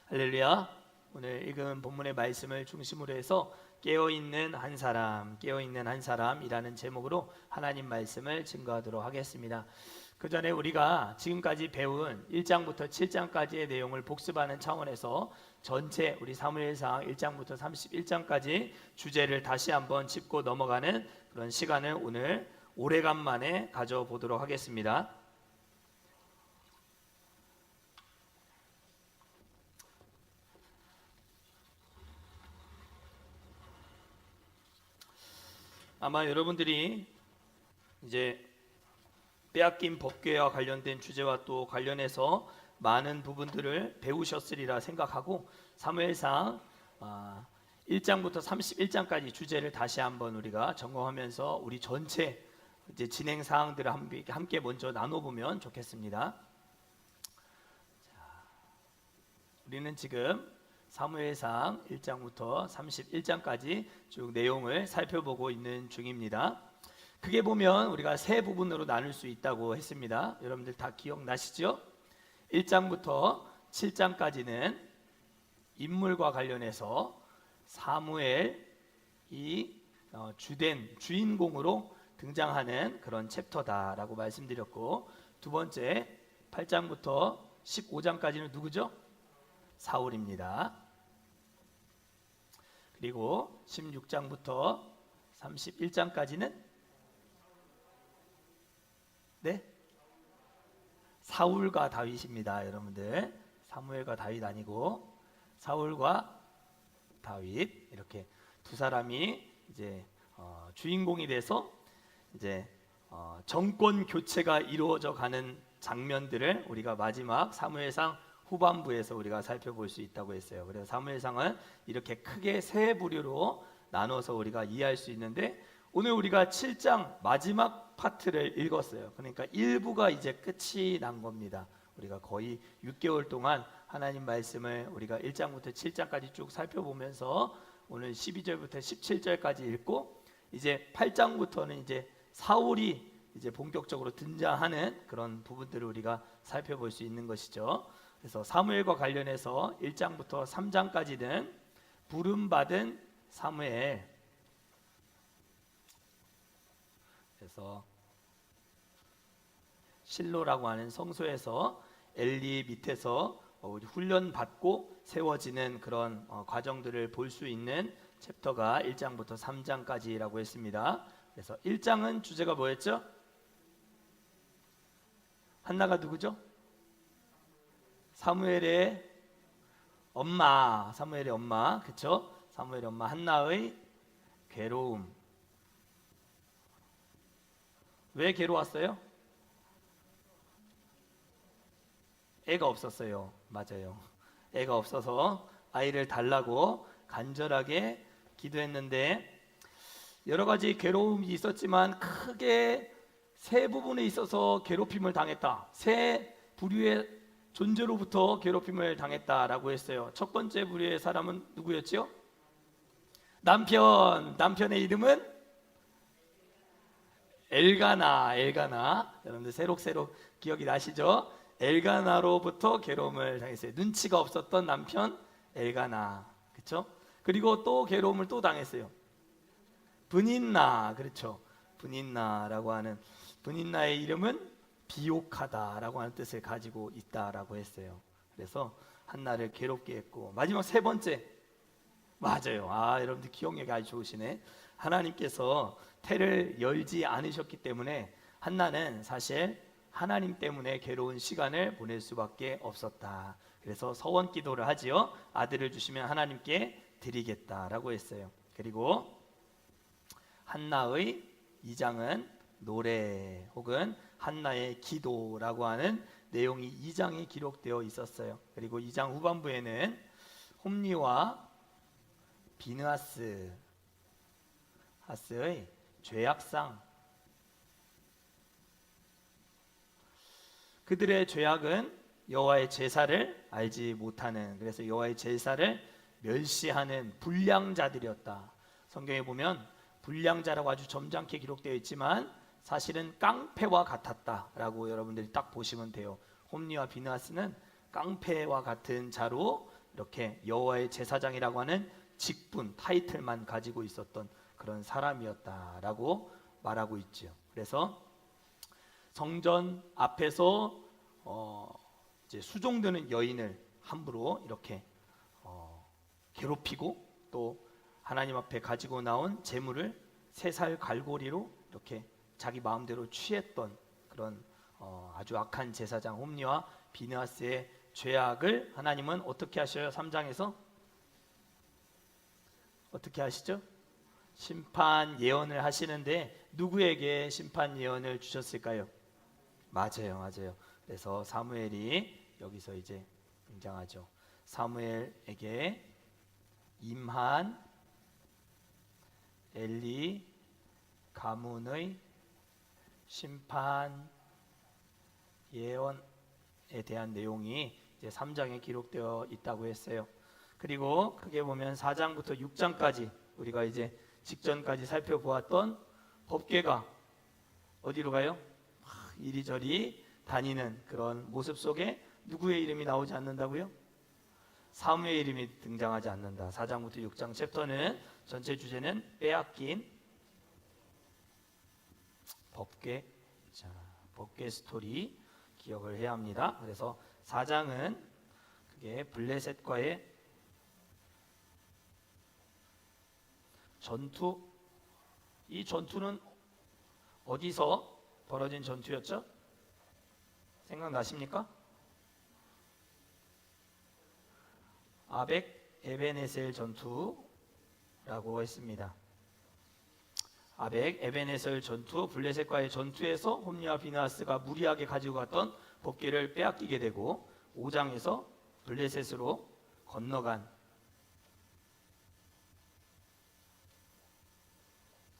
할렐루야. 오늘 읽은 본문의 말씀을 중심으로 해서 깨어있는 한 사람이라는 제목으로 하나님 말씀을 증거하도록 하겠습니다. 그 전에 우리가 지금까지 배운 1장부터 7장까지의 내용을 복습하는 차원에서 전체 우리 사무엘상 1장부터 31장까지 주제를 다시 한번 짚고 넘어가는 그런 시간을 오늘 오래간만에 가져보도록 하겠습니다. 아마 여러분들이 이제 빼앗긴 법궤와 관련된 주제와 또 관련해서 많은 부분들을 배우셨으리라 생각하고 사무엘상 1장부터 31장까지 주제를 다시 한번 우리가 점검하면서 우리 전체 이제 진행 사항들을 함께 먼저 나눠보면 좋겠습니다. 우리는 지금 사무엘상 1장부터 31장까지 쭉 내용을 살펴보고 있는 중입니다. 크게 보면 우리가 세 부분으로 나눌 수 있다고 했습니다. 여러분들 다 기억나시죠? 1장부터 7장까지는 인물과 관련해서 사무엘이 주된 주인공으로 등장하는 그런 챕터다라고 말씀드렸고, 두 번째 8장부터 15장까지는 누구죠? 사울입니다. 그리고 16장부터 31장까지는 사울과 다윗입니다. 여러분들 사무엘과 다윗 아니고 사울과 다윗, 이렇게 두 사람이 이제 주인공이 돼서 이제 정권 교체가 이루어져 가는 장면들을 우리가 마지막 사무엘상 후반부에서 우리가 살펴볼 수 있다고 했어요. 그래서 사무엘상은 이렇게 크게 세 부류로 나눠서 우리가 이해할 수 있는데, 오늘 우리가 7장 마지막 파트를 읽었어요. 그러니까 1부가 이제 끝이 난 겁니다. 우리가 거의 6개월 동안 하나님 말씀을 우리가 1장부터 7장까지 쭉 살펴보면서 오늘 12절부터 17절까지 읽고, 이제 8장부터는 이제 사울이 이제 본격적으로 등장하는 그런 부분들을 우리가 살펴볼 수 있는 것이죠. 그래서 사무엘과 관련해서 1장부터 3장까지는 부름받은 사무엘, 그래서 실로라고 하는 성소에서 엘리 밑에서 훈련 받고 세워지는 그런 과정들을 볼 수 있는 챕터가 1장부터 3장까지라고 했습니다. 그래서 1장은 주제가 뭐였죠? 한나가 누구죠? 사무엘의 엄마, 그렇죠? 사무엘의 엄마 한나의 괴로움. 왜 괴로웠어요? 애가 없었어요. 맞아요. 애가 없어서 아이를 달라고 간절하게 기도했는데, 여러 가지 괴로움이 있었지만 크게 세 부분에 있어서 괴롭힘을 당했다. 세 부류의 존재로부터 괴롭힘을 당했다라고 했어요. 첫 번째 부류의 사람은 누구였죠? 남편의 이름은 엘가나. 여러분들 새록새록 기억이 나시죠? 엘가나로부터 괴로움을 당했어요. 눈치가 없었던 남편 엘가나, 그렇죠? 그리고 또 괴로움을 또 당했어요. 브닌나, 그렇죠? 브닌나라고 하는, 브닌나의 이름은 비옥하다라고 하는 뜻을 가지고 있다라고 했어요. 그래서 한나를 괴롭게 했고, 마지막 세 번째, 맞아요. 여러분들 기억력이 아주 좋으시네. 하나님께서 태를 열지 않으셨기 때문에 한나는 사실 하나님 때문에 괴로운 시간을 보낼 수밖에 없었다. 그래서 서원 기도를 하지요. 아들을 주시면 하나님께 드리겠다라고 했어요. 그리고 한나의 2장은 노래 혹은 한나의 기도라고 하는 내용이 2장에 기록되어 있었어요. 그리고 2장 후반부에는 홈리와 비느하스의 죄악상, 그들의 죄악은 여호와의 제사를 알지 못하는, 그래서 여호와의 제사를 멸시하는 불량자들이었다. 성경에 보면 불량자라고 아주 점잖게 기록되어 있지만 사실은 깡패와 같았다라고 여러분들이 딱 보시면 돼요. 홈리와 비느하스는 깡패와 같은 자로 이렇게 여호와의 제사장이라고 하는 직분, 타이틀만 가지고 있었던 그런 사람이었다라고 말하고 있죠. 그래서 성전 앞에서 이제 수종드는 여인을 함부로 이렇게 괴롭히고, 또 하나님 앞에 가지고 나온 재물을 세 살 갈고리로 이렇게 자기 마음대로 취했던 그런 아주 악한 제사장 홈리와 비느하스의 죄악을 하나님은 어떻게 하셔요? 3장에서 어떻게 하시죠? 심판 예언을 하시는데 누구에게 심판 예언을 주셨을까요? 맞아요. 그래서 사무엘이 여기서 이제 등장하죠. 사무엘에게 임한 엘리 가문의 심판 예언에 대한 내용이 이제 3장에 기록되어 있다고 했어요. 그리고 크게 보면 4장부터 6장까지 우리가 이제 직전까지 살펴보았던 법궤가 어디로 가요? 이리저리 다니는 그런 모습 속에 누구의 이름이 나오지 않는다고요? 사무의 이름이 등장하지 않는다. 4장부터 6장 챕터는 전체 주제는 빼앗긴 법궤, 법궤 스토리 기억을 해야 합니다. 그래서 4장은 그게 블레셋과의 전투, 이 전투는 어디서 벌어진 전투였죠? 생각나십니까? 아벡 에벤에셀 전투라고 했습니다. 아벡 에벤에셀 전투, 블레셋과의 전투에서 홈리와 비느하스가 무리하게 가지고 갔던 법궤를 빼앗기게 되고 5장에서 블레셋으로 건너간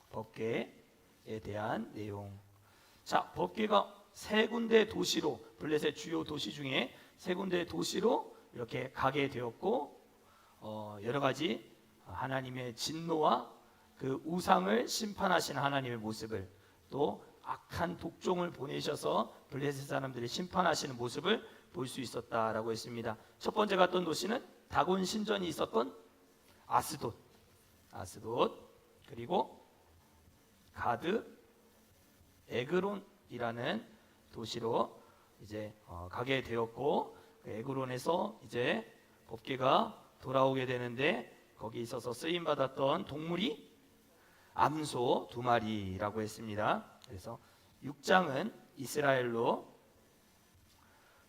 법궤에 대한 내용. 자, 법궤가 세 군데 도시로, 블레셋 주요 도시 중에 세 군데 도시로 이렇게 가게 되었고, 여러 가지 하나님의 진노와 그 우상을 심판하신 하나님의 모습을, 또 악한 독종을 보내셔서 블레셋 사람들이 심판하시는 모습을 볼 수 있었다라고 했습니다. 첫 번째 갔던 도시는 다곤 신전이 있었던 아스돗, 그리고 가드 에그론이라는 도시로 이제 가게 되었고, 그 에그론에서 이제 법궤가 돌아오게 되는데, 거기 있어서 쓰임 받았던 동물이 암소 2마리라고 했습니다. 그래서 6장은 이스라엘로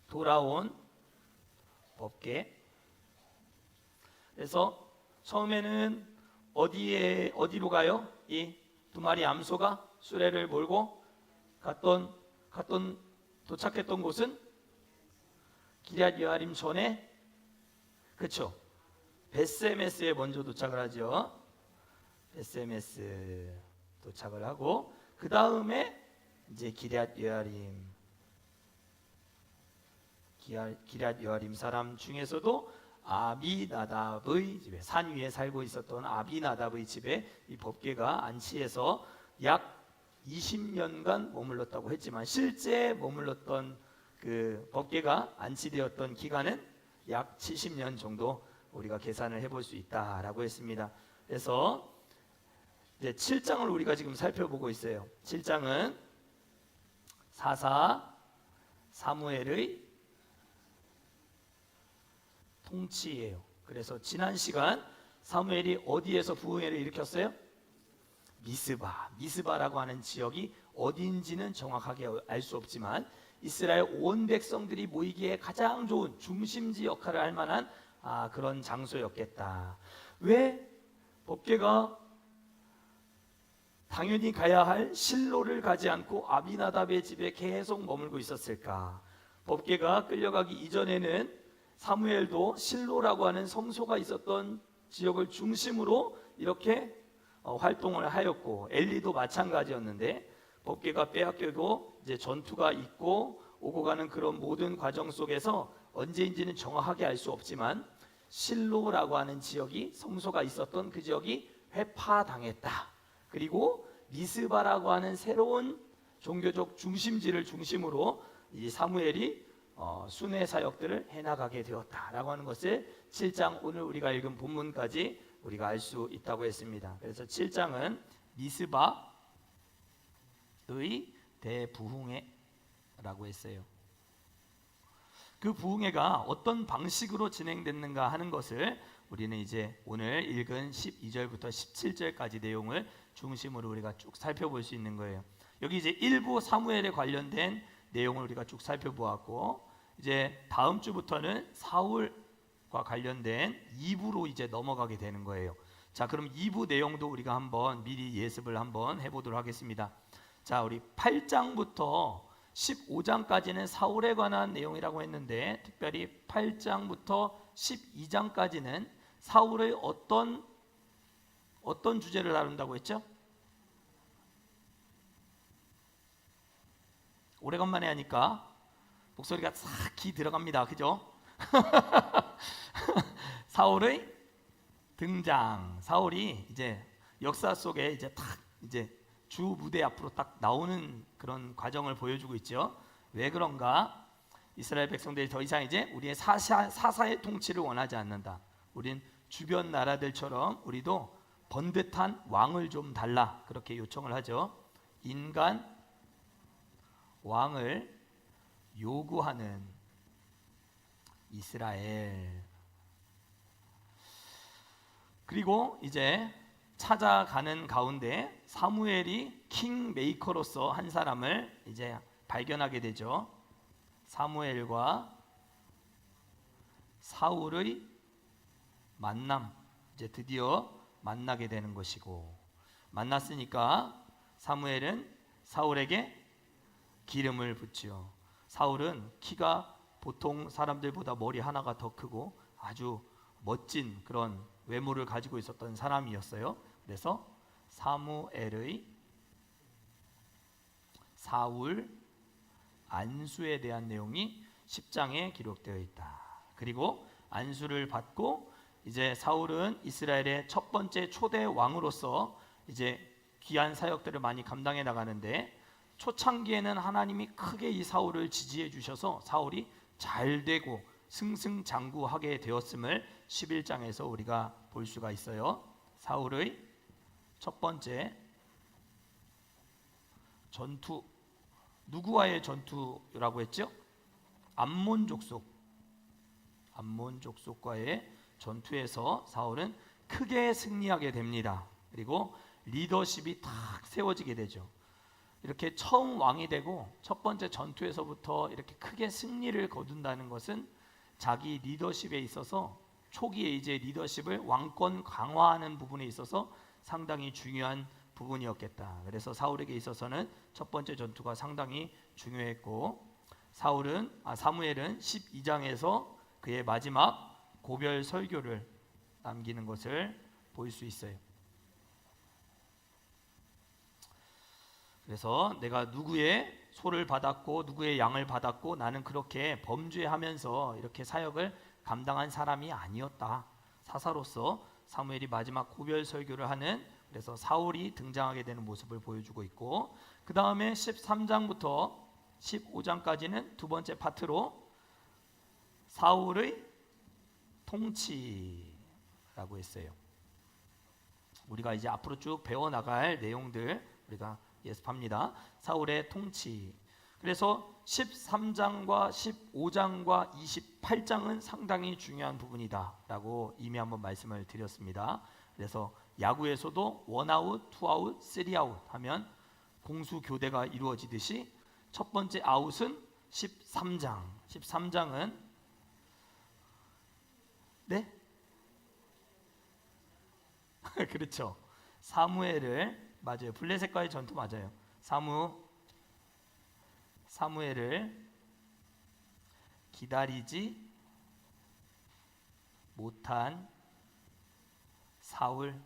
돌아온 법궤. 그래서 처음에는 어디로 가요? 이 2마리 암소가 수레를 몰고 도착했던 곳은 기럇 여아림 전에, 그렇죠? 베스메스에 먼저 도착을 하죠. 베스메스 도착을 하고, 그 다음에 이제 기럇 여아림 사람 중에서도 아비나답의 집에, 산 위에 살고 있었던 아비나답의 집에 이 법궤가 안치해서 약 20년간 머물렀다고 했지만, 실제 머물렀던 그 법궤가 안치되었던 기간은 약 70년 정도 우리가 계산을 해볼 수 있다라고 했습니다. 그래서 이제 7장을 우리가 지금 살펴보고 있어요. 7장은 사무엘의 통치예요. 그래서 지난 시간 사무엘이 어디에서 부흥회를 일으켰어요? 미스바라고 하는 지역이 어디인지는 정확하게 알 수 없지만 이스라엘 온 백성들이 모이기에 가장 좋은 중심지 역할을 할 만한 그런 장소였겠다. 왜 법궤가 당연히 가야 할 실로를 가지 않고 아비나답의 집에 계속 머물고 있었을까? 법궤가 끌려가기 이전에는 사무엘도 실로라고 하는 성소가 있었던 지역을 중심으로 이렇게 활동을 하였고, 엘리도 마찬가지였는데, 법궤가 빼앗기고 이제 전투가 있고 오고 가는 그런 모든 과정 속에서 언제인지는 정확하게 알 수 없지만 실로라고 하는 지역이, 성소가 있었던 그 지역이 회파당했다. 그리고 미스바라고 하는 새로운 종교적 중심지를 중심으로 이 사무엘이 순회 사역들을 해나가게 되었다라고 하는 것을 7장 오늘 우리가 읽은 본문까지 우리가 알 수 있다고 했습니다. 그래서 7장은 미스바의 대부흥회라고 했어요. 그 부흥회가 어떤 방식으로 진행됐는가 하는 것을 우리는 이제 오늘 읽은 12절부터 17절까지 내용을 중심으로 우리가 쭉 살펴볼 수 있는 거예요. 여기 이제 일부 사무엘에 관련된 내용을 우리가 쭉 살펴보았고, 이제 다음 주부터는 사울과 관련된 2부로 이제 넘어가게 되는 거예요. 자, 그럼 2부 내용도 우리가 한번 미리 예습을 한번 해보도록 하겠습니다. 자, 우리 8장부터 15장까지는 사울에 관한 내용이라고 했는데, 특별히 8장부터 12장까지는 사울의 어떤 주제를 다룬다고 했죠? 오래간만에 하니까 목소리가 싹 기 들어갑니다. 그죠? 사울의 등장. 사울이 이제 역사 속에 이제 딱 이제 주 무대 앞으로 딱 나오는 그런 과정을 보여주고 있죠. 왜 그런가? 이스라엘 백성들이 더 이상 이제 우리의 사사의 통치를 원하지 않는다. 우린 주변 나라들처럼 우리도 번듯한 왕을 좀 달라, 그렇게 요청을 하죠. 인간 왕을 요구하는 이스라엘. 그리고 이제 찾아가는 가운데 사무엘이 킹메이커로서 한 사람을 이제 발견하게 되죠. 사무엘과 사울의 만남, 이제 드디어 만나게 되는 것이고, 만났으니까 사무엘은 사울에게 기름을 붓죠. 사울은 키가 보통 사람들보다 머리 하나가 더 크고 아주 멋진 그런 외모를 가지고 있었던 사람이었어요. 그래서 사무엘의 사울 안수에 대한 내용이 10장에 기록되어 있다. 그리고 안수를 받고 이제 사울은 이스라엘의 첫 번째 초대 왕으로서 이제 귀한 사역들을 많이 감당해 나가는데, 초창기에는 하나님이 크게 이 사울을 지지해 주셔서 사울이 잘 되고 승승장구하게 되었음을 11장에서 우리가 볼 수가 있어요. 사울의 첫 번째 전투, 누구와의 전투라고 했죠? 암몬 족속과의 전투에서 사울은 크게 승리하게 됩니다. 그리고 리더십이 탁 세워지게 되죠. 이렇게 처음 왕이 되고 첫 번째 전투에서부터 이렇게 크게 승리를 거둔다는 것은 자기 리더십에 있어서 초기에 이제 리더십을 왕권 강화하는 부분에 있어서 상당히 중요한 부분이었겠다. 그래서 사울에게 있어서는 첫 번째 전투가 상당히 중요했고, 사무엘은 12장에서 그의 마지막 고별 설교를 남기는 것을 볼 수 있어요. 그래서 내가 누구의 소를 받았고 누구의 양을 받았고 나는 그렇게 범죄하면서 이렇게 사역을 감당한 사람이 아니었다. 사사로서 사무엘이 마지막 고별 설교를 하는, 그래서 사울이 등장하게 되는 모습을 보여주고 있고, 그 다음에 13장부터 15장까지는 두 번째 파트로 사울의 통치라고 했어요. 우리가 이제 앞으로 쭉 배워나갈 내용들 우리가 예습합니다. 사울의 통치. 그래서 13장과 15장과 28장은 상당히 중요한 부분이다 라고 이미 한번 말씀을 드렸습니다. 그래서 야구에서도 원아웃, 투아웃, 쓰리아웃 하면 공수교대가 이루어지듯이 첫 번째 아웃은 13장. 13장은 네? 그렇죠. 사무엘을, 맞아요. 블레셋과의 전투 맞아요. 사무엘을 기다리지 못한 사울,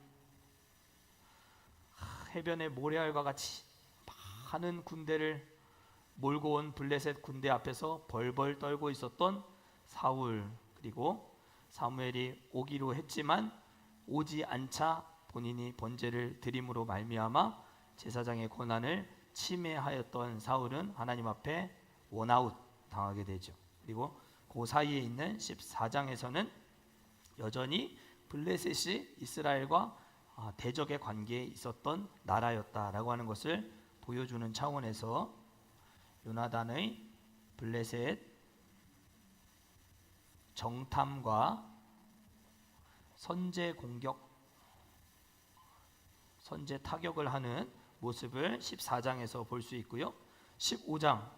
해변의 모래알과 같이 많은 군대를 몰고 온 블레셋 군대 앞에서 벌벌 떨고 있었던 사울, 그리고 사무엘이 오기로 했지만 오지 않자 본인이 번제를 드림으로 말미암아 제사장의 권한을 침해하였던 사울은 하나님 앞에 원아웃 당하게 되죠. 그리고 그 사이에 있는 14장에서는 여전히 블레셋이 이스라엘과 대적의 관계에 있었던 나라였다라고 하는 것을 보여주는 차원에서 요나단의 블레셋 정탐과 선제 공격, 선제 타격을 하는 모습을 14장에서 볼 수 있고요. 15장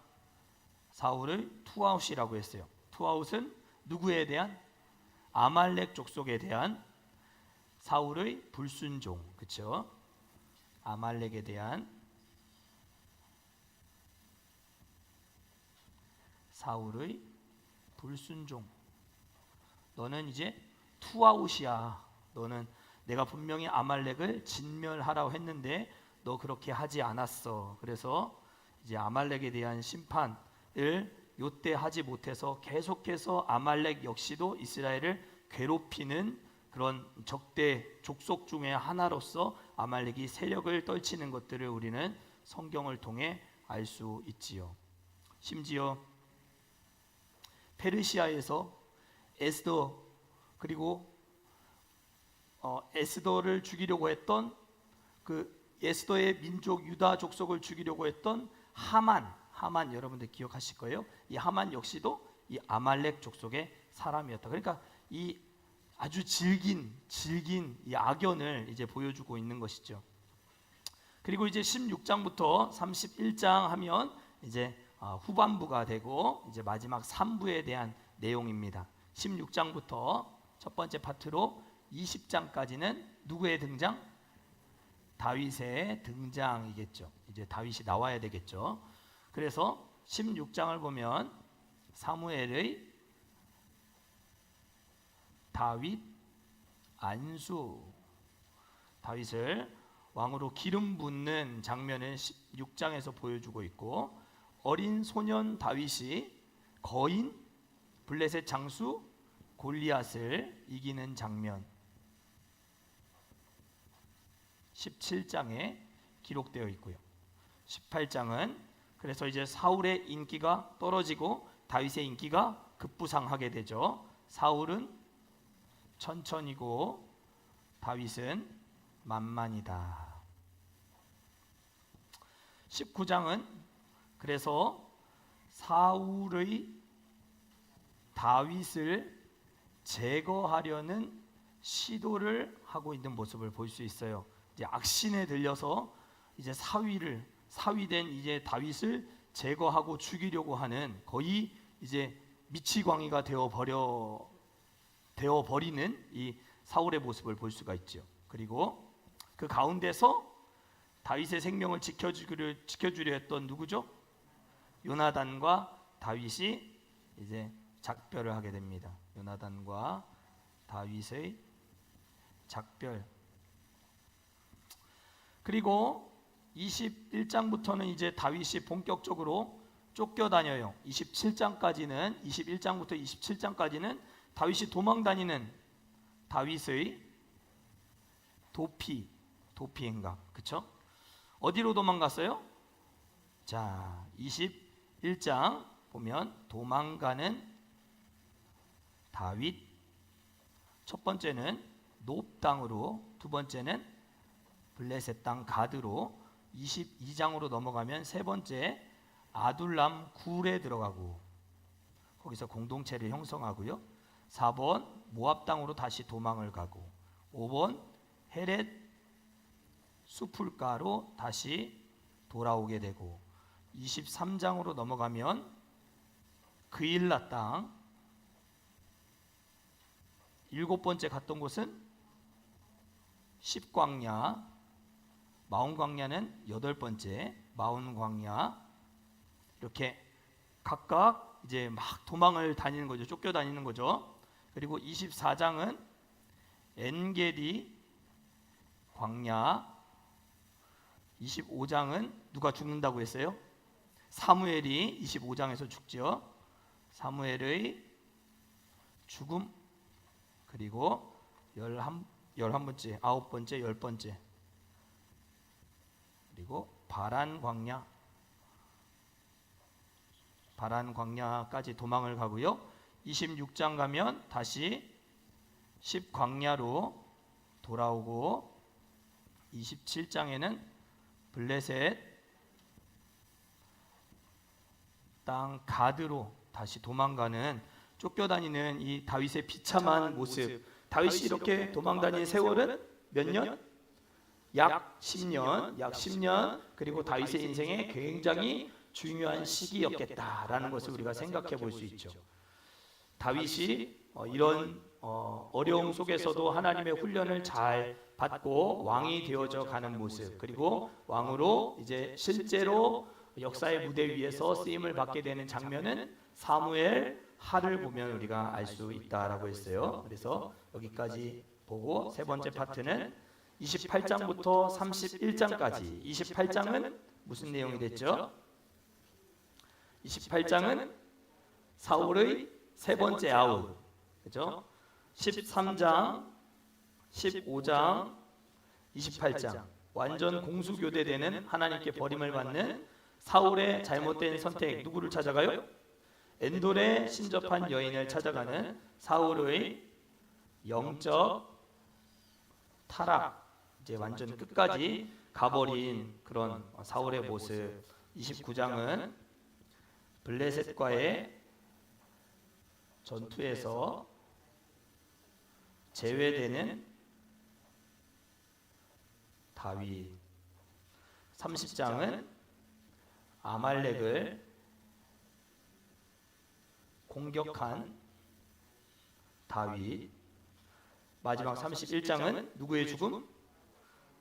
사울의 투아웃이라고 했어요. 투아웃은 누구에 대한? 아말렉 족속에 대한 사울의 불순종, 그렇죠? 아말렉에 대한 사울의 불순종. 너는 이제 투아웃이야. 너는 내가 분명히 아말렉을 진멸하라고 했는데 너 그렇게 하지 않았어. 그래서 이제 아말렉에 대한 심판을 요때 하지 못해서 계속해서 아말렉 역시도 이스라엘을 괴롭히는 그런 적대 족속 중에 하나로서 아말렉이 세력을 떨치는 것들을 우리는 성경을 통해 알 수 있지요. 심지어 페르시아에서 에스더, 그리고 에스더를 죽이려고 했던 그 에스더의 민족 유다 족속을 죽이려고 했던 하만 여러분들 기억하실 거예요. 이 하만 역시도 이 아말렉 족속의 사람이었다. 그러니까 이 아주 질긴 이 악연을 이제 보여주고 있는 것이죠. 그리고 이제 16장부터 31장 하면 이제 후반부가 되고 이제 마지막 3부에 대한 내용입니다. 16장부터 첫 번째 파트로 20장까지는 누구의 등장? 다윗의 등장이겠죠. 이제 다윗이 나와야 되겠죠. 그래서 16장을 보면 사무엘의 다윗 안수, 다윗을 왕으로 기름 붓는 장면을 16장에서 보여주고 있고, 어린 소년 다윗이 거인 블레셋 장수 골리앗을 이기는 장면 17장에 기록되어 있고요. 18장은 그래서 이제 사울의 인기가 떨어지고 다윗의 인기가 급부상하게 되죠. 사울은 천천히고 다윗은 만만이다. 19장은 그래서 사울의 다윗을 제거하려는 시도를 하고 있는 모습을 볼 수 있어요. 이제 악신에 들려서 이제 사위된 이제 다윗을 제거하고 죽이려고 하는 거의 이제 미치광이가 되어 버리는 이 사울의 모습을 볼 수가 있죠. 그리고 그 가운데서 다윗의 생명을 지켜주려 했던 누구죠? 요나단과 다윗이 이제 작별을 하게 됩니다. 요나단과 다윗의 작별. 그리고 21장부터는 이제 다윗이 본격적으로 쫓겨다녀요. 21장부터 27장까지는 다윗이 도망다니는 다윗의 도피 행각, 그렇죠? 어디로 도망갔어요? 자, 21장 보면 도망가는 다윗. 첫 번째는 놉 땅으로, 두 번째는 블레셋 땅 가드로, 22장으로 넘어가면 세 번째 아둘람 굴에 들어가고 거기서 공동체를 형성하고요. 4번 모압 땅으로 다시 도망을 가고, 5번 헤렛 수풀가로 다시 돌아오게 되고, 23장으로 넘어가면 그일라 땅, 일곱 번째 갔던 곳은 십광야, 마온광야는 여덟 번째 마온광야. 이렇게 각각 이제 막 도망을 다니는 거죠. 쫓겨다니는 거죠. 그리고 24장은 엔게디 광야. 25장은 누가 죽는다고 했어요? 사무엘이 25장에서 죽죠. 사무엘의 죽음. 그리고 11번째, 9번째, 10번째. 그리고 바란 바란 광야까지 도망을 가고요. 26장 가면 다시 10광야로 돌아오고 27장에는 블레셋 땅 가드로 다시 도망가는 쫓겨다니는 이 다윗의 비참한 모습. 다윗이 이렇게 도망다닌 세월은 몇 년? 약 10년, 약 10년. 그리고 다윗의 인생에 굉장히 중요한 시기였겠다라는 것을 우리가 생각해 볼 수 있죠. 다윗이 이런 어려움 속에서도 하나님의 훈련을 잘 받고 왕이 되어져 가는 모습, 그리고 왕으로 이제 실제로 역사의 무대 위에서 쓰임을 받게 되는 장면은 사무엘 하를 보면 우리가 알 수 있다라고 했어요. 그래서 여기까지 보고 세 번째 파트는 28장부터 31장까지. 28장은 무슨 내용이 됐죠? 28장은 사울의 세 번째 아웃, 그죠? 13장, 15장, 28장 완전 공수교대되는, 하나님께 버림을 받는 사울의 잘못된 선택. 누구를 찾아가요? 엔돌에 신접한 여인을 찾아가는 사울의 영적 타락, 이제 완전 끝까지 가버린 그런 사울의 모습. 29장은 블레셋과의 전투에서 제외되는 다윗. 30장은 아말렉을 공격한 다윗. 마지막 31장은 누구의 죽음?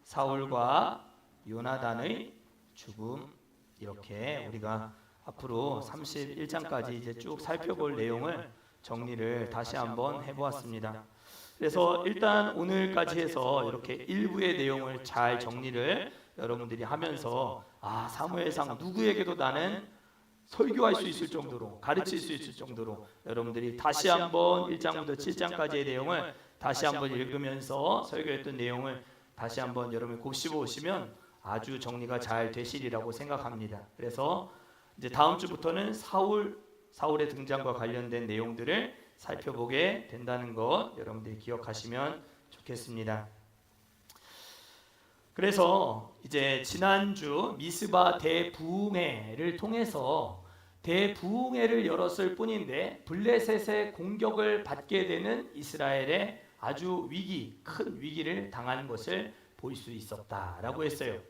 사울과 요나단의 죽음. 이렇게 우리가 앞으로 31장까지 이제 쭉 살펴볼 내용을 정리를 다시 한번 해보았습니다. 그래서 일단 오늘까지 해서 이렇게 일부의 내용을 잘 정리를 여러분들이 하면서, 사무엘상 누구에게도 나는 설교할 수 있을 정도로, 가르칠 수 있을 정도로 여러분들이 다시 한번 1장부터 7장까지의 내용을 다시 한번 읽으면서 설교했던 내용을 다시 한번 여러분이 곱씹어 오시면 아주 정리가 잘 되시리라고 생각합니다. 그래서 이제 다음 주부터는 사울의 등장과 관련된 내용들을 살펴보게 된다는 것 여러분들이 기억하시면 좋겠습니다. 그래서 이제 지난주 미스바 대부흥회를 통해서 대부흥회를 열었을 뿐인데 블레셋의 공격을 받게 되는 이스라엘의 아주 큰 위기를 당하는 것을 볼 수 있었다라고 했어요.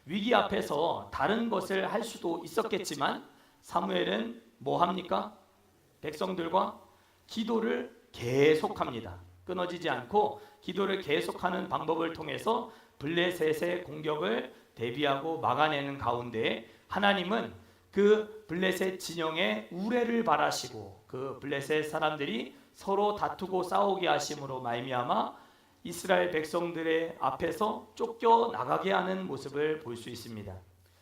위기 앞에서 다른 것을 할 수도 있었겠지만 사무엘은 뭐 합니까? 백성들과 기도를 계속합니다. 끊어지지 않고 기도를 계속하는 방법을 통해서 블레셋의 공격을 대비하고 막아내는 가운데 하나님은 그 블레셋 진영의 우레를 바라시고 그 블레셋 사람들이 서로 다투고 싸우게 하심으로 말미암아 이스라엘 백성들의 앞에서 쫓겨 나가게 하는 모습을 볼 수 있습니다.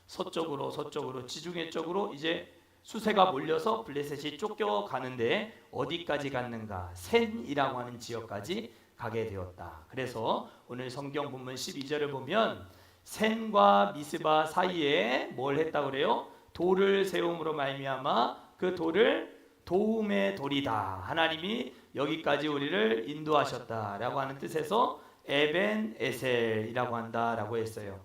서쪽으로 지중해 쪽으로 이제 수세가 몰려서 블레셋이 쫓겨가는데 어디까지 갔는가? 센이라고 하는 지역까지 가게 되었다. 그래서 오늘 성경 본문 12절을 보면 센과 미스바 사이에 뭘 했다고 그래요? 돌을 세움으로 말미암아 그 돌을 도움의 돌이다. 하나님이 여기까지 우리를 인도하셨다라고 하는 뜻에서 에벤 에셀이라고 한다라고 했어요.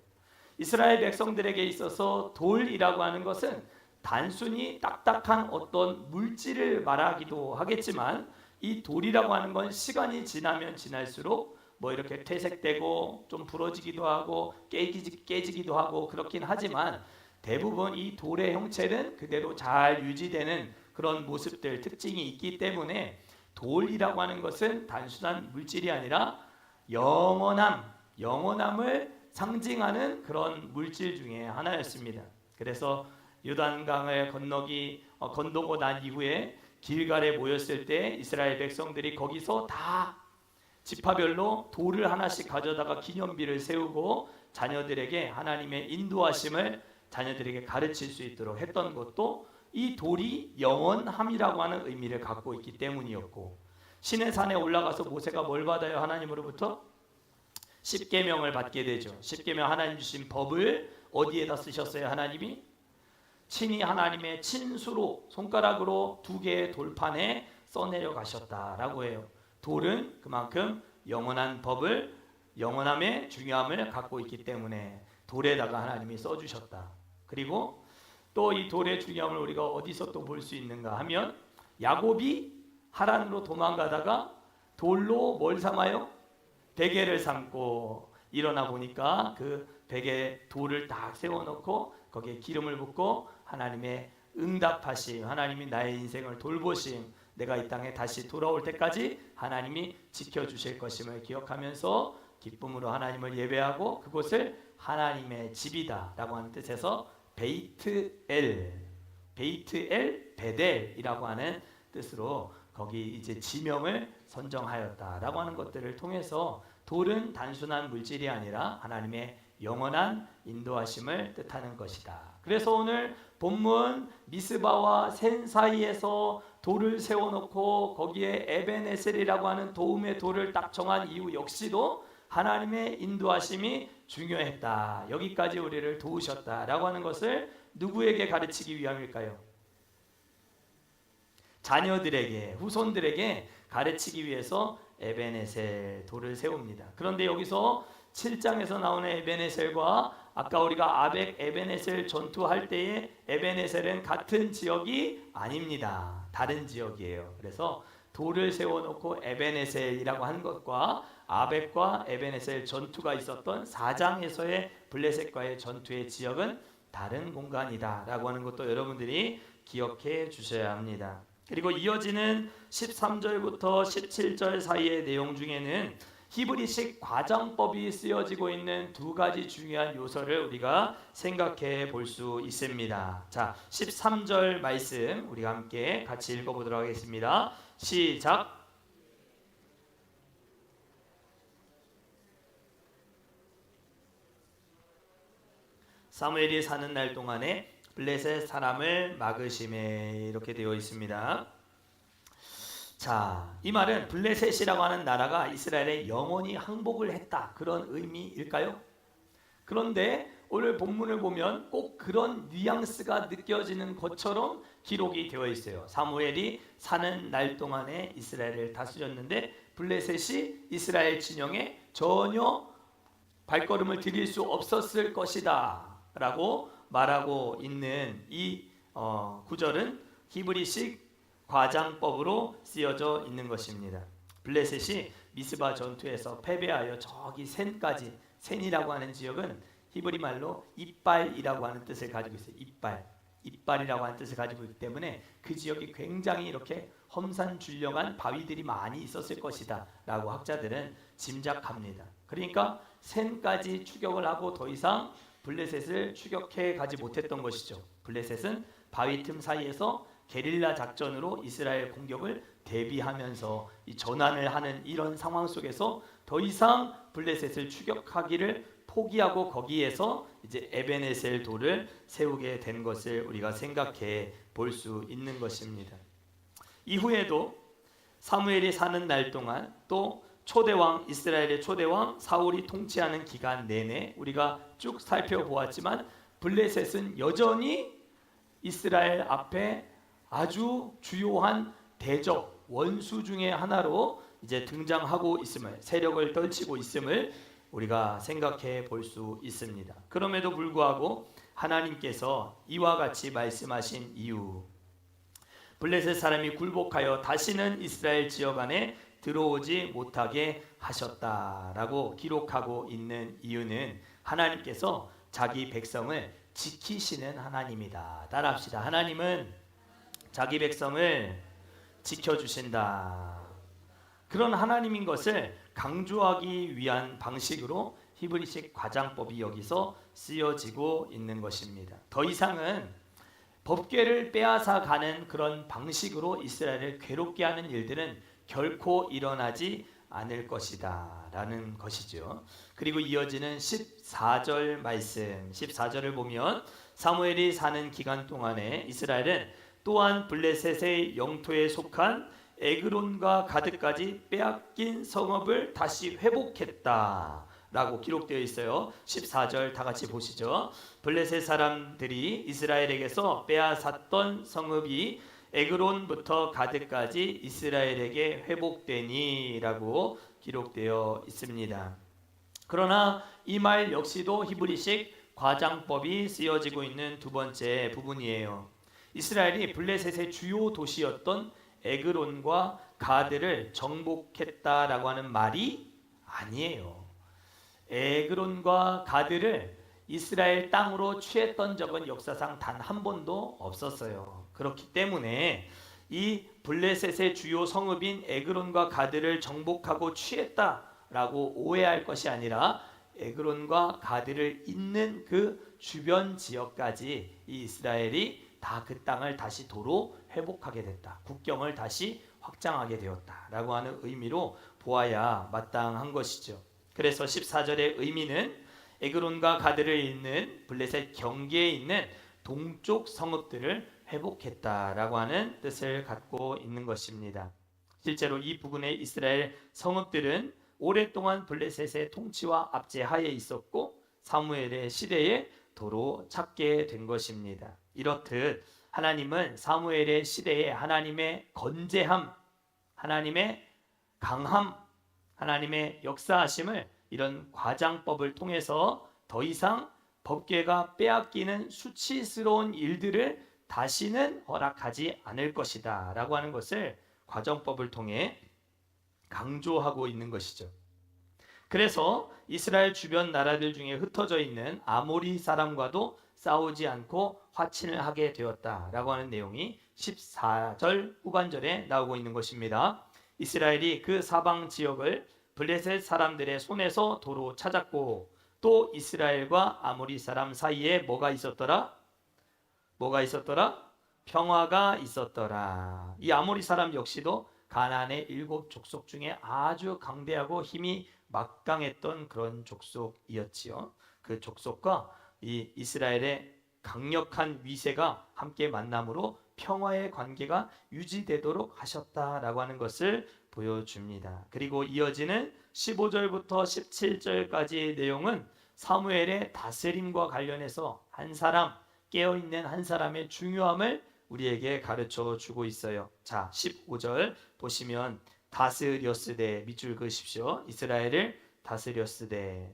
이스라엘 백성들에게 있어서 돌이라고 하는 것은 단순히 딱딱한 어떤 물질을 말하기도 하겠지만 이 돌이라고 하는 건 시간이 지나면 지날수록 뭐 이렇게 퇴색되고 좀 부러지기도 하고 깨지기도 하고 그렇긴 하지만 대부분 이 돌의 형체는 그대로 잘 유지되는 그런 모습들, 특징이 있기 때문에 돌이라고 하는 것은 단순한 물질이 아니라 영원함을 상징하는 그런 물질 중에 하나였습니다. 그래서 요단강을 건너고 난 이후에 길갈에 모였을 때 이스라엘 백성들이 거기서 다 지파별로 돌을 하나씩 가져다가 기념비를 세우고 자녀들에게 하나님의 인도하심을 자녀들에게 가르칠 수 있도록 했던 것도 이 돌이 영원함이라고 하는 의미를 갖고 있기 때문이었고, 시내 산에 올라가서 모세가 뭘 받아요? 하나님으로부터 십계명을 받게 되죠. 십계명, 하나님 주신 법을 어디에다 쓰셨어요? 하나님이 친히 하나님의 친수로 손가락으로 2개의 돌판에 써내려 가셨다라고 해요. 돌은 그만큼 영원한 법을 영원함의 중요함을 갖고 있기 때문에 돌에다가 하나님이 써주셨다. 그리고 또 이 돌의 중요함을 우리가 어디서 또 볼 수 있는가 하면 야곱이 하란으로 도망가다가 돌로 뭘 삼아요? 베개를 삼고 일어나 보니까 그 베개에 돌을 딱 세워놓고 거기에 기름을 붓고 하나님의 응답하심, 하나님이 나의 인생을 돌보심, 내가 이 땅에 다시 돌아올 때까지 하나님이 지켜주실 것임을 기억하면서 기쁨으로 하나님을 예배하고 그곳을 하나님의 집이다 라고 하는 뜻에서 베이트엘 베델이라고 하는 뜻으로 거기 이제 지명을 선정하였다라고 하는 것들을 통해서 돌은 단순한 물질이 아니라 하나님의 영원한 인도하심을 뜻하는 것이다. 그래서 오늘 본문 미스바와 센 사이에서 돌을 세워놓고 거기에 에벤에셀이라고 하는 도움의 돌을 딱 정한 이유 역시도 하나님의 인도하심이 중요했다. 여기까지 우리를 도우셨다라고 하는 것을 누구에게 가르치기 위함일까요? 자녀들에게, 후손들에게 가르치기 위해서 에벤에셀 돌을 세웁니다. 그런데 여기서 7장에서 나오는 에벤에셀과 아까 우리가 아벡 에벤에셀 전투할 때의 에벤에셀은 같은 지역이 아닙니다. 다른 지역이에요. 그래서 돌을 세워놓고 에벤에셀이라고 한 것과 아벡과 에벤에셀 전투가 있었던 4장에서의 블레셋과의 전투의 지역은 다른 공간이다 라고 하는 것도 여러분들이 기억해 주셔야 합니다. 그리고 이어지는 13절부터 17절 사이의 내용 중에는 히브리식 과장법이 쓰여지고 있는 2가지 중요한 요소를 우리가 생각해 볼 수 있습니다. 자, 13절 말씀 우리가 함께 같이 읽어보도록 하겠습니다. 시작. 사무엘이 사는 날 동안에 블레셋 사람을 막으심에 이렇게 되어 있습니다. 자, 이 말은 블레셋이라고 하는 나라가 이스라엘에 영원히 항복을 했다 그런 의미일까요? 그런데 오늘 본문을 보면 꼭 그런 뉘앙스가 느껴지는 것처럼 기록이 되어 있어요. 사무엘이 사는 날 동안에 이스라엘을 다스렸는데 블레셋이 이스라엘 진영에 전혀 발걸음을 들일 수 없었을 것이다 라고 말하고 있는 이 구절은 히브리식 과장법으로 쓰여져 있는 것입니다. 블레셋이 미스바 전투에서 패배하여 저기 센까지, 센이라고 하는 지역은 히브리 말로 이빨이라고 하는 뜻을 가지고 있어요. 이빨이라고 하는 뜻을 가지고 있기 때문에 그 지역이 굉장히 이렇게 험산줄령한 바위들이 많이 있었을 것이다 라고 학자들은 짐작합니다. 그러니까 센까지 추격을 하고 더 이상 블레셋을 추격해 가지 못했던 것이죠. 블레셋은 바위 틈 사이에서 게릴라 작전으로 이스라엘 공격을 대비하면서 이 전환을 하는 이런 상황 속에서 더 이상 블레셋을 추격하기를 포기하고 거기에서 이제 에벤에셀 돌을 세우게 된 것을 우리가 생각해 볼 수 있는 것입니다. 이후에도 사무엘이 사는 날 동안 또 초대왕 이스라엘의 초대왕 사울이 통치하는 기간 내내 우리가 쭉 살펴보았지만 블레셋은 여전히 이스라엘 앞에 아주 주요한 대적 원수 중의 하나로 이제 등장하고 있음을, 세력을 떨치고 있음을 우리가 생각해 볼 수 있습니다. 그럼에도 불구하고 하나님께서 이와 같이 말씀하신 이유, 블레셋 사람이 굴복하여 다시는 이스라엘 지역 안에 들어오지 못하게 하셨다라고 기록하고 있는 이유는 하나님께서 자기 백성을 지키시는 하나님이다. 따라합시다. 하나님은 자기 백성을 지켜주신다. 그런 하나님인 것을 강조하기 위한 방식으로 히브리식 과장법이 여기서 쓰여지고 있는 것입니다. 더 이상은 법궤를 빼앗아 가는 그런 방식으로 이스라엘을 괴롭게 하는 일들은 결코 일어나지 않을 것이다 라는 것이죠. 그리고 이어지는 14절 말씀, 14절을 보면 사무엘이 사는 기간 동안에 이스라엘은 또한 블레셋의 영토에 속한 에그론과 가드까지 빼앗긴 성읍을 다시 회복했다 라고 기록되어 있어요. 14절 다 같이 보시죠. 블레셋 사람들이 이스라엘에게서 빼앗았던 성읍이 에그론부터 가드까지 이스라엘에게 회복되니 라고 기록되어 있습니다. 그러나 이 말 역시도 히브리식 과장법이 쓰여지고 있는 두 번째 부분이에요. 이스라엘이 블레셋의 주요 도시였던 에그론과 가드를 정복했다라고 하는 말이 아니에요. 에그론과 가드를 이스라엘 땅으로 취했던 적은 역사상 단 한 번도 없었어요. 그렇기 때문에 이 블레셋의 주요 성읍인 에그론과 가드를 정복하고 취했다라고 오해할 것이 아니라 에그론과 가드를 잇는 그 주변 지역까지 이 이스라엘이 다 그 땅을 다시 도로 회복하게 됐다. 국경을 다시 확장하게 되었다라고 하는 의미로 보아야 마땅한 것이죠. 그래서 14절의 의미는 에그론과 가드를 잇는 블레셋 경계에 있는 동쪽 성읍들을 회복했다라고 하는 뜻을 갖고 있는 것입니다. 실제로 이 부근의 이스라엘 성읍들은 오랫동안 블레셋의 통치와 압제하에 있었고 사무엘의 시대에 도로 찾게 된 것입니다. 이렇듯 하나님은 사무엘의 시대에 하나님의 건재함, 하나님의 강함, 하나님의 역사하심을 이런 과장법을 통해서 더 이상 법궤가 빼앗기는 수치스러운 일들을 다시는 허락하지 않을 것이다 라고 하는 것을 과정법을 통해 강조하고 있는 것이죠. 그래서 이스라엘 주변 나라들 중에 흩어져 있는 아모리 사람과도 싸우지 않고 화친을 하게 되었다라고 하는 내용이 14절 후반절에 나오고 있는 것입니다. 이스라엘이 그 사방 지역을 블레셋 사람들의 손에서 도로 찾았고 또 이스라엘과 아모리 사람 사이에 뭐가 있었더라? 평화가 있었더라. 이 아모리 사람 역시도 가나안의 7 족속 중에 아주 강대하고 힘이 막강했던 그런 족속이었지요. 그 족속과 이 이스라엘의 강력한 위세가 함께 만남으로 평화의 관계가 유지되도록 하셨다라고 하는 것을 보여줍니다. 그리고 이어지는 15절부터 17절까지의 내용은 사무엘의 다스림과 관련해서 한 사람, 깨어있는 한 사람의 중요함을 우리에게 가르쳐 주고 있어요. 자, 15절 보시면 다스렸으되 밑줄 그으십시오. 이스라엘을 다스렸으되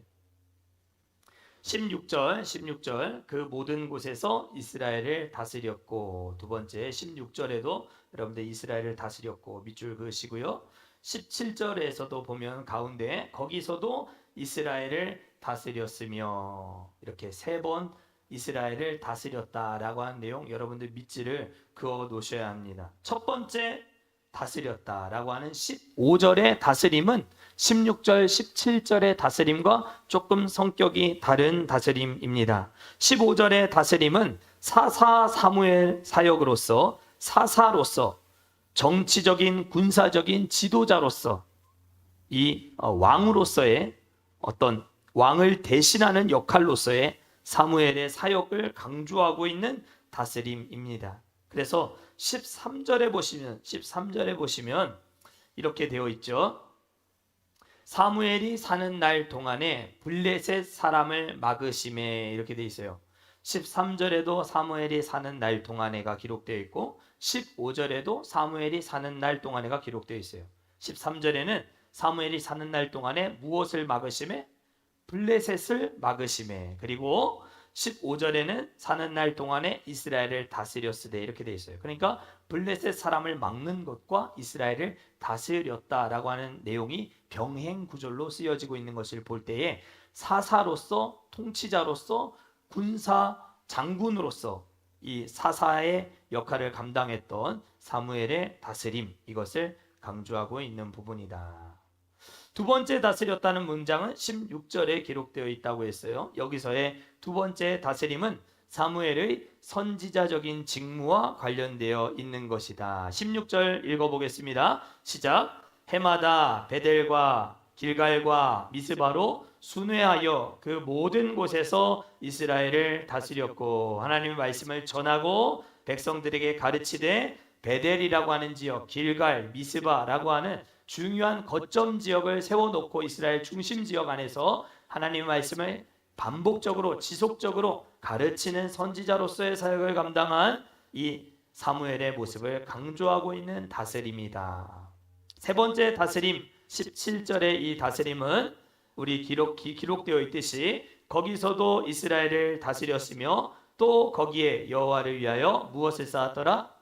16절 그 모든 곳에서 이스라엘을 다스렸고 두 번째 16절에도 여러분들 이스라엘을 다스렸고 밑줄 그으시고요. 17절에서도 보면 가운데 거기서도 이스라엘을 다스렸으며 이렇게 세 번 이스라엘을 다스렸다라고 하는 내용 여러분들 밑줄을 그어 놓으셔야 합니다. 첫 번째 다스렸다라고 하는 15절의 다스림은 16절, 17절의 다스림과 조금 성격이 다른 다스림입니다. 15절의 다스림은 사사 사무엘 사역으로서 사사로서 정치적인 군사적인 지도자로서 이 왕으로서의 어떤 왕을 대신하는 역할로서의 사무엘의 사역을 강조하고 있는 다스림입니다. 그래서 13절에 보시면 이렇게 되어 있죠. 사무엘이 사는 날 동안에 블레셋 사람을 막으심에 이렇게 되어 있어요. 13절에도 사무엘이 사는 날 동안에가 기록되어 있고 15절에도 사무엘이 사는 날 동안에가 기록되어 있어요. 13절에는 사무엘이 사는 날 동안에 무엇을 막으심에? 블레셋을 막으심에. 그리고 15절에는 사는 날 동안에 이스라엘을 다스렸으되 이렇게 되어 있어요. 그러니까 블레셋 사람을 막는 것과 이스라엘을 다스렸다라고 하는 내용이 병행 구절로 쓰여지고 있는 것을 볼 때에 사사로서 통치자로서 군사 장군으로서 이 사사의 역할을 감당했던 사무엘의 다스림 이것을 강조하고 있는 부분이다. 두 번째 다스렸다는 문장은 16절에 기록되어 있다고 했어요. 여기서의 두 번째 다스림은 사무엘의 선지자적인 직무와 관련되어 있는 것이다. 16절 읽어보겠습니다. 시작. 해마다 베델과 길갈과 미스바로 순회하여 그 모든 곳에서 이스라엘을 다스렸고 하나님의 말씀을 전하고 백성들에게 가르치되 베델이라고 하는 지역, 길갈, 미스바라고 하는 중요한 거점 지역을 세워놓고 이스라엘 중심 지역 안에서 하나님의 말씀을 반복적으로 지속적으로 가르치는 선지자로서의 사역을 감당한 이 사무엘의 모습을 강조하고 있는 다스림이다. 세 번째 다스림 17절의 이 다스림은 우리 기록되어 있듯이 거기서도 이스라엘을 다스렸으며 또 거기에 여호와를 위하여 무엇을 쌓았더라?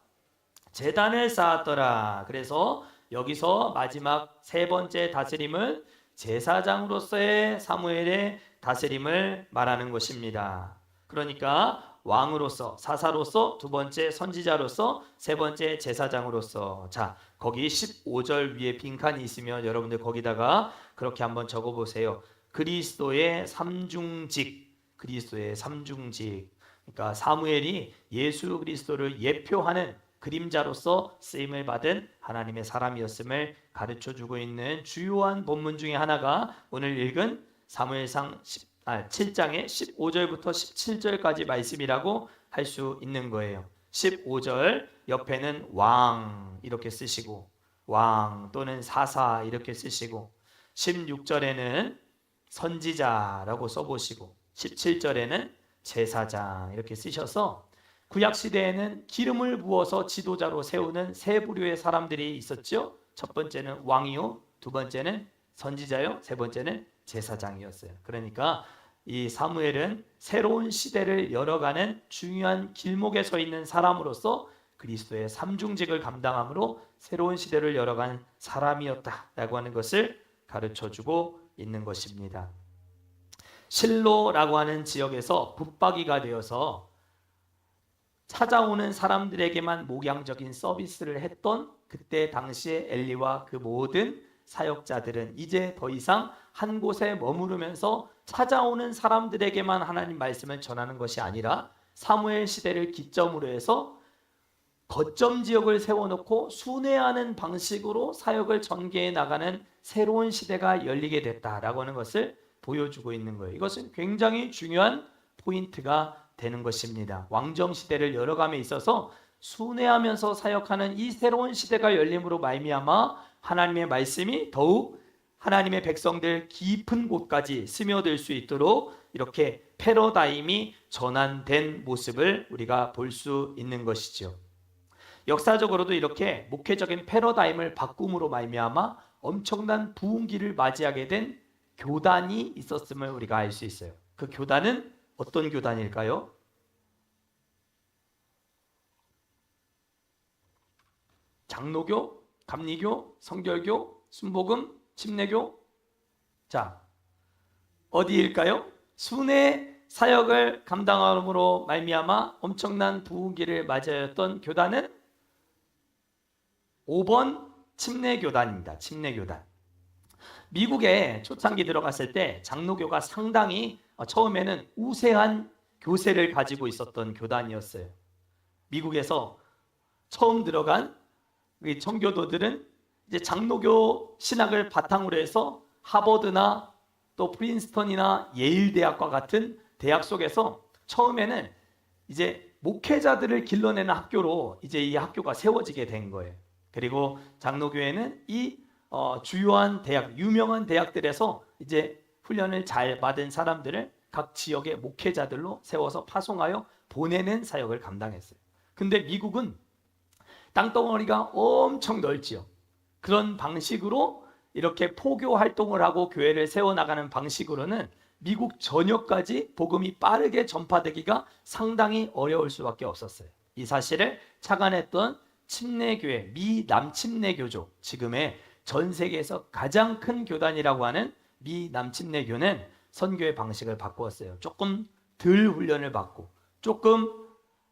제단을 쌓았더라. 그래서 여기서 마지막 세 번째 다스림은 제사장으로서의 사무엘의 다스림을 말하는 것입니다. 그러니까 왕으로서, 사사로서, 두 번째 선지자로서, 세 번째 제사장으로서. 자, 거기 15절 위에 빈칸이 있으면 여러분들 거기다가 그렇게 한번 적어보세요. 그리스도의 삼중직, 그리스도의 삼중직. 그러니까 사무엘이 예수 그리스도를 예표하는 그림자로서 쓰임을 받은 하나님의 사람이었음을 가르쳐주고 있는 주요한 본문 중에 하나가 오늘 읽은 사무엘상 7장의 15절부터 17절까지 말씀이라고 할 수 있는 거예요. 15절 옆에는 왕 이렇게 쓰시고, 왕 또는 사사 이렇게 쓰시고, 16절에는 선지자라고 써보시고, 17절에는 제사장 이렇게 쓰셔서 구약시대에는 기름을 부어서 지도자로 세우는 세 부류의 사람들이 있었죠. 첫 번째는 왕이요, 두 번째는 선지자요, 세 번째는 제사장이었어요. 그러니까 이 사무엘은 새로운 시대를 열어가는 중요한 길목에 서 있는 사람으로서 그리스도의 삼중직을 감당함으로 새로운 시대를 열어가는 사람이었다라고 하는 것을 가르쳐주고 있는 것입니다. 실로라고 하는 지역에서 붙박이가 되어서 찾아오는 사람들에게만 목양적인 서비스를 했던 그때 당시에 엘리와 그 모든 사역자들은 이제 더 이상 한 곳에 머무르면서 찾아오는 사람들에게만 하나님 말씀을 전하는 것이 아니라 사무엘 시대를 기점으로 해서 거점 지역을 세워놓고 순회하는 방식으로 사역을 전개해 나가는 새로운 시대가 열리게 됐다라고 하는 것을 보여주고 있는 거예요. 이것은 굉장히 중요한 포인트가 되는 것입니다. 왕정 시대를 열어감에 있어서 순회하면서 사역하는 이 새로운 시대가 열림으로 말미암아 하나님의 말씀이 더욱 하나님의 백성들 깊은 곳까지 스며들 수 있도록 이렇게 패러다임이 전환된 모습을 우리가 볼 수 있는 것이죠. 역사적으로도 이렇게 목회적인 패러다임을 바꿈으로 말미암아 엄청난 부흥기를 맞이하게 된 교단이 있었음을 우리가 알 수 있어요. 그 교단은 어떤 교단일까요? 장로교, 감리교, 성결교, 순복음, 침례교. 자, 어디일까요? 순회 사역을 감당함으로 말미암아 엄청난 부흥기를 맞이하였던 교단은 5번 침례교단입니다. 침례교단. 미국에 초창기 들어갔을 때 장로교가 상당히 처음에는 우세한 교세를 가지고 있었던 교단이었어요. 미국에서 처음 들어간 청교도들은 이제 장로교 신학을 바탕으로 해서 하버드나 또 프린스턴이나 예일 대학과 같은 대학 속에서 처음에는 이제 목회자들을 길러내는 학교로 이제 이 학교가 세워지게 된 거예요. 그리고 장로교회는 이 주요한 대학, 유명한 대학들에서 이제 훈련을 잘 받은 사람들을 각 지역의 목회자들로 세워서 파송하여 보내는 사역을 감당했어요. 근데 미국은 땅덩어리가 엄청 넓지요. 그런 방식으로 이렇게 포교 활동을 하고 교회를 세워나가는 방식으로는 미국 전역까지 복음이 빠르게 전파되기가 상당히 어려울 수밖에 없었어요. 이 사실을 착안했던 침례교회, 미남침례교조, 지금의 전 세계에서 가장 큰 교단이라고 하는 미남침례교는 선교의 방식을 바꾸었어요. 조금 덜 훈련을 받고 조금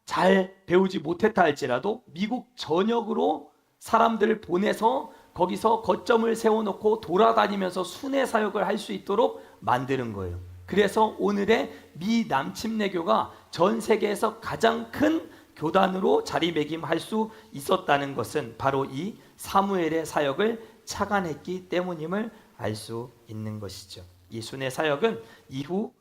잘 배우지 못했다 할지라도 미국 전역으로 사람들을 보내서 거기서 거점을 세워놓고 돌아다니면서 순회 사역을 할 수 있도록 만드는 거예요. 그래서 오늘의 미남침례교가 전 세계에서 가장 큰 교단으로 자리매김할 수 있었다는 것은 바로 이 사무엘의 사역을 착안했기 때문임을 알 수 있는 것이죠. 이 순회 사역은 이후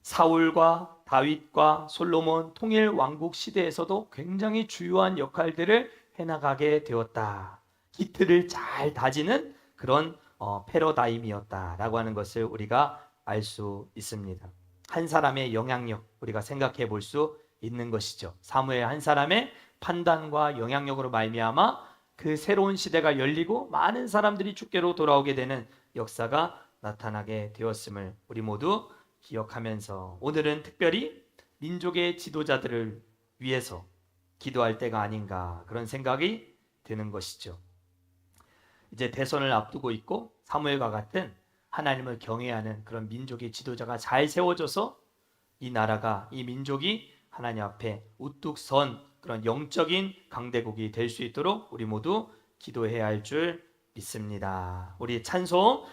사울과 다윗과 솔로몬 통일 왕국 시대에서도 굉장히 주요한 역할들을 해나가게 되었다. 기틀을 잘 다지는 그런 패러다임이었다라고 하는 것을 우리가 알 수 있습니다. 한 사람의 영향력 우리가 생각해 볼 수 있는 것이죠. 사무엘 한 사람의 판단과 영향력으로 말미암아 그 새로운 시대가 열리고 많은 사람들이 주께로 돌아오게 되는 역사가 나타나게 되었음을 우리 모두 기억하면서 오늘은 특별히 민족의 지도자들을 위해서 기도할 때가 아닌가 그런 생각이 드는 것이죠. 이제 대선을 앞두고 있고 사무엘과 같은 하나님을 경외하는 그런 민족의 지도자가 잘 세워져서 이 나라가 이 민족이 하나님 앞에 우뚝 선 그런 영적인 강대국이 될 수 있도록 우리 모두 기도해야 할 줄 믿습니다. 우리 찬송